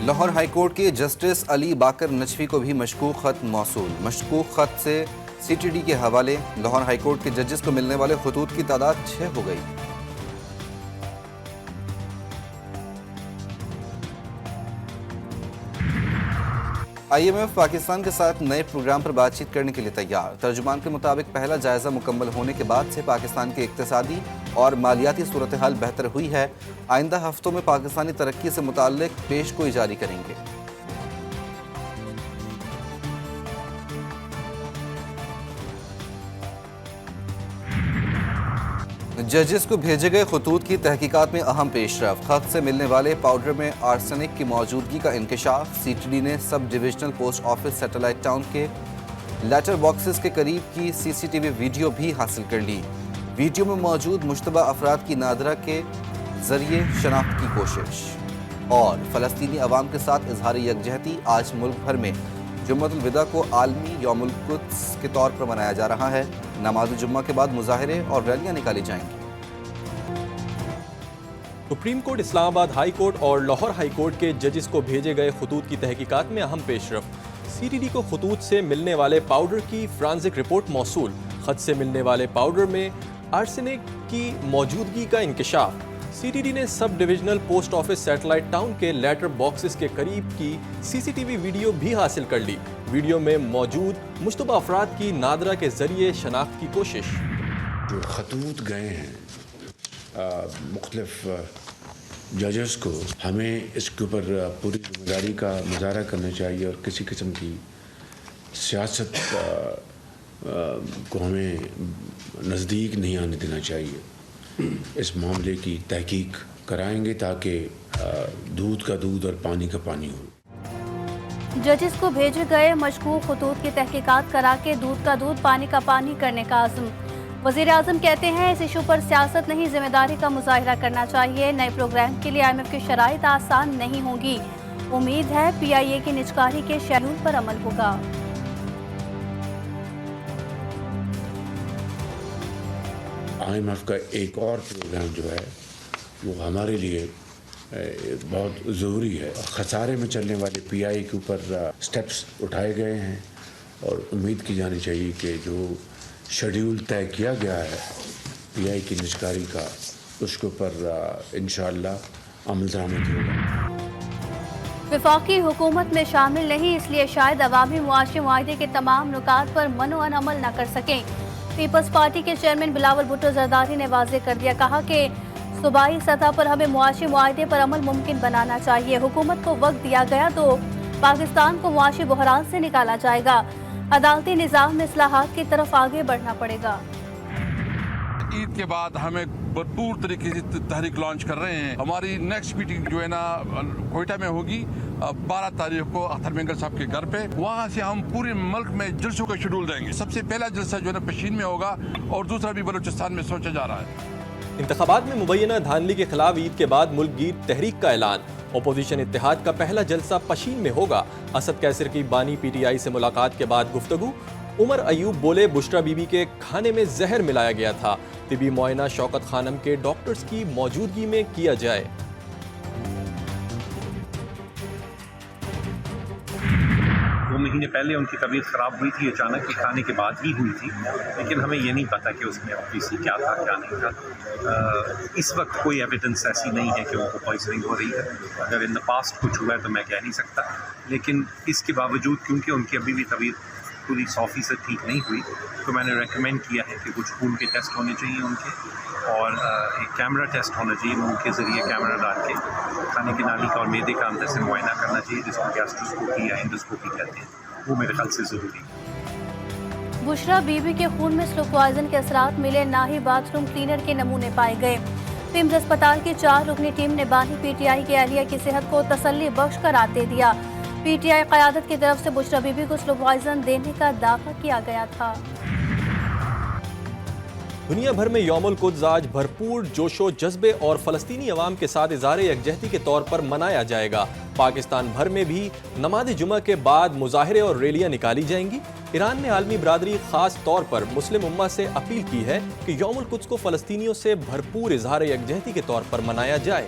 Lahore high court کے justice علی باقر نجفی کو بھی مشکوک خط موصول۔ مشکوک خط سے سی ٹی ڈی کے حوالے لاہور ہائی کورٹ کے ججز کو ملنے والے خطوط کی تعداد 6 ہو گئی۔ آئی ایم ایف پاکستان کے ساتھ نئے پروگرام پر بات چیت کرنے کے لیے تیار۔ ترجمان کے مطابق پہلا جائزہ مکمل ہونے کے بعد سے پاکستان کی اقتصادی اور مالیاتی صورتحال بہتر ہوئی ہے۔ آئندہ ہفتوں میں پاکستانی ترقی سے متعلق پیش گوئی جاری کریں گے۔ ججز کو بھیجے گئے خطوط کی تحقیقات میں اہم پیش رفت۔ خط سے ملنے والے پاؤڈر میں آرسینک کی موجودگی کا انکشاف۔ سی ٹی ڈی نے sub divisional post office satellite town کے لیٹر باکسز کے قریب کی سی سی ٹی وی ویڈیو بھی حاصل کر لی۔ ویڈیو میں موجود مشتبہ افراد کی نادرہ کے ذریعے شناخت کی کوشش۔ اور فلسطینی عوام کے ساتھ اظہار یکجہتی۔ آج ملک بھر میں جمعۃ الوداع کو عالمی یوم القدس کے طور پر منایا جا رہا ہے۔ نماز جمعہ کے بعد مظاہرے اور ریلیاں نکالی جائیں گی۔ سپریم کورٹ، اسلام آباد ہائی کورٹ اور لاہور ہائی کورٹ کے ججز کو بھیجے گئے خطوط کی تحقیقات میں اہم پیش رفت۔ سی ٹی ڈی کو خطوط سے ملنے والے پاؤڈر کی فرانزک رپورٹ موصول۔ خط سے ملنے والے پاؤڈر میں آرسینک کی موجودگی کا انکشاف۔ سی ٹی ڈی نے sub divisional post office satellite town کے لیٹر باکسز کے قریب کی سی سی ٹی وی ویڈیو بھی حاصل کر لی۔ ویڈیو میں موجود مشتبہ افراد کی نادرہ کے ذریعے شناخت کی کوشش۔ جو خطوط گئے ہیں مختلف ججز کو، ہمیں اس کے اوپر پوری ذمہ داری کا مظاہرہ کرنا چاہیے اور کسی قسم کی سیاست کو ہمیں نزدیک نہیں آنے دینا چاہیے۔ اس معاملے کی تحقیق کرائیں گے تاکہ دودھ کا دودھ اور پانی کا پانی ہو۔ ججز کو بھیجے گئے مشکوک خطوط کی تحقیقات کرا کے دودھ کا دودھ پانی کا پانی کرنے کا عزم۔ وزیر اعظم کہتے ہیں اس ایشو پر سیاست نہیں، ذمہ داری کا مظاہرہ کرنا چاہیے۔ نئے پروگرام کے لیے آئی ایم ایف کی شرائط آسان نہیں ہوں گی۔ امید ہے پی آئی اے کی نجکاری کے شیڈول پر عمل ہوگا۔ آئی ایم ایف کا ایک اور پروگرام جو ہے وہ ہمارے لیے بہت ضروری ہے۔ خسارے میں چلنے والے پی آئی اے کے اوپر سٹیپس اٹھائے گئے ہیں اور امید کی جانی چاہیے کہ جو شیڈول طے کیا گیا ہے پی آئی کی نجکاری کا، اس کے اوپر انشاءاللہ عمل درآمد ہوگا۔ وفاقی حکومت میں شامل نہیں، اس لیے شاید عوامی معاشی معاہدے کے تمام نکات پر منوعن عمل نہ کر سکیں۔ پیپلز پارٹی کے چیئرمین بلاول بھٹو زرداری نے واضح کر دیا، کہا کہ صوبائی سطح پر ہمیں معاشی معاہدے پر عمل ممکن بنانا چاہیے۔ حکومت کو وقت دیا گیا تو پاکستان کو معاشی بحران سے نکالا جائے گا۔ عدالتی نظام میں اصلاحات کی طرف آگے بڑھنا پڑے گا۔ عید کے بعد ہمیں بھرپور طریقے سے تحریک لانچ کر رہے ہیں۔ ہماری نیکسٹ میٹنگ جو ہے نا کوئٹہ میں ہوگی 12 تاریخ کو اختر مینگل صاحب کے گھر پہ۔ وہاں سے ہم پورے ملک میں جلسوں کا شیڈول دیں گے۔ سب سے پہلا جلسہ جو ہے نا پشین میں ہوگا اور دوسرا بھی بلوچستان میں سوچا جا رہا ہے۔ انتخابات میں مبینہ دھاندلی کے خلاف عید کے بعد ملک گیر تحریک کا اعلان۔ اپوزیشن اتحاد کا پہلا جلسہ پشین میں ہوگا۔ اسد کیسر کی بانی پی ٹی آئی سے ملاقات کے بعد گفتگو۔ عمر ایوب بولے بشرا بی بی کے کھانے میں زہر ملایا گیا تھا، طبی معائنہ شوکت خانم کے ڈاکٹرز کی موجودگی میں کیا جائے۔ 2 مہینے پہلے ان کی طبیعت خراب ہوئی تھی، اچانک کے کھانے کے بعد ہی ہوئی تھی، لیکن ہمیں یہ نہیں پتا کہ اس میں آبویسلی کیا تھا کیا نہیں تھا۔ اس وقت کوئی ایویڈنس ایسی نہیں ہے کہ ان کو پوائزننگ ہو رہی ہے۔ اگر ان دا پاسٹ کچھ ہوا ہے تو میں کہہ نہیں سکتا، لیکن اس کے باوجود کیونکہ ان کی ابھی بھی طبیعت پوری 100% ٹھیک نہیں ہوئی، تو میں نے ریکمینڈ کیا ہے کہ کچھ خون کے ٹیسٹ ہونے چاہیے ان کے، اور ایک کیمرہ ٹیسٹ ہونا چاہیے، منہ کے ذریعے کیمرہ ڈال کے کھانے کی نالی کا اور معدے کا اندر سے معائنہ کرنا چاہیے، جس کو گیسٹروسکوپی یا انڈوسکوپی کہتے ہیں۔ وہ میرے خیال سے ضروری ہے۔ بشرا بی بی کے خون میں سلو پوائزن کے اثرات ملے، نہ ہی باتھ روم کلینر کے نمونے پائے گئے۔ پیمز اسپتال کی 4 رکنی ٹیم نے بانی پی ٹی آئی کے اہلیہ کی صحت کو تسلی بخش قرار دے دیا۔ پی ٹی آئی قیادت کی طرف سے بشرا بی بی کو سلو پوائزن دینے کا دعویٰ کیا گیا تھا۔ دنیا بھر میں یوم القدس آج بھرپور جوش و جذبے اور فلسطینی عوام کے ساتھ اظہار یکجہتی کے طور پر منایا جائے گا۔ پاکستان بھر میں بھی نماز جمعہ کے بعد مظاہرے اور ریلیاں نکالی جائیں گی۔ ایران نے عالمی برادری خاص طور پر مسلم امہ سے اپیل کی ہے کہ یوم القدس کو فلسطینیوں سے بھرپور اظہار یکجہتی کے طور پر منایا جائے۔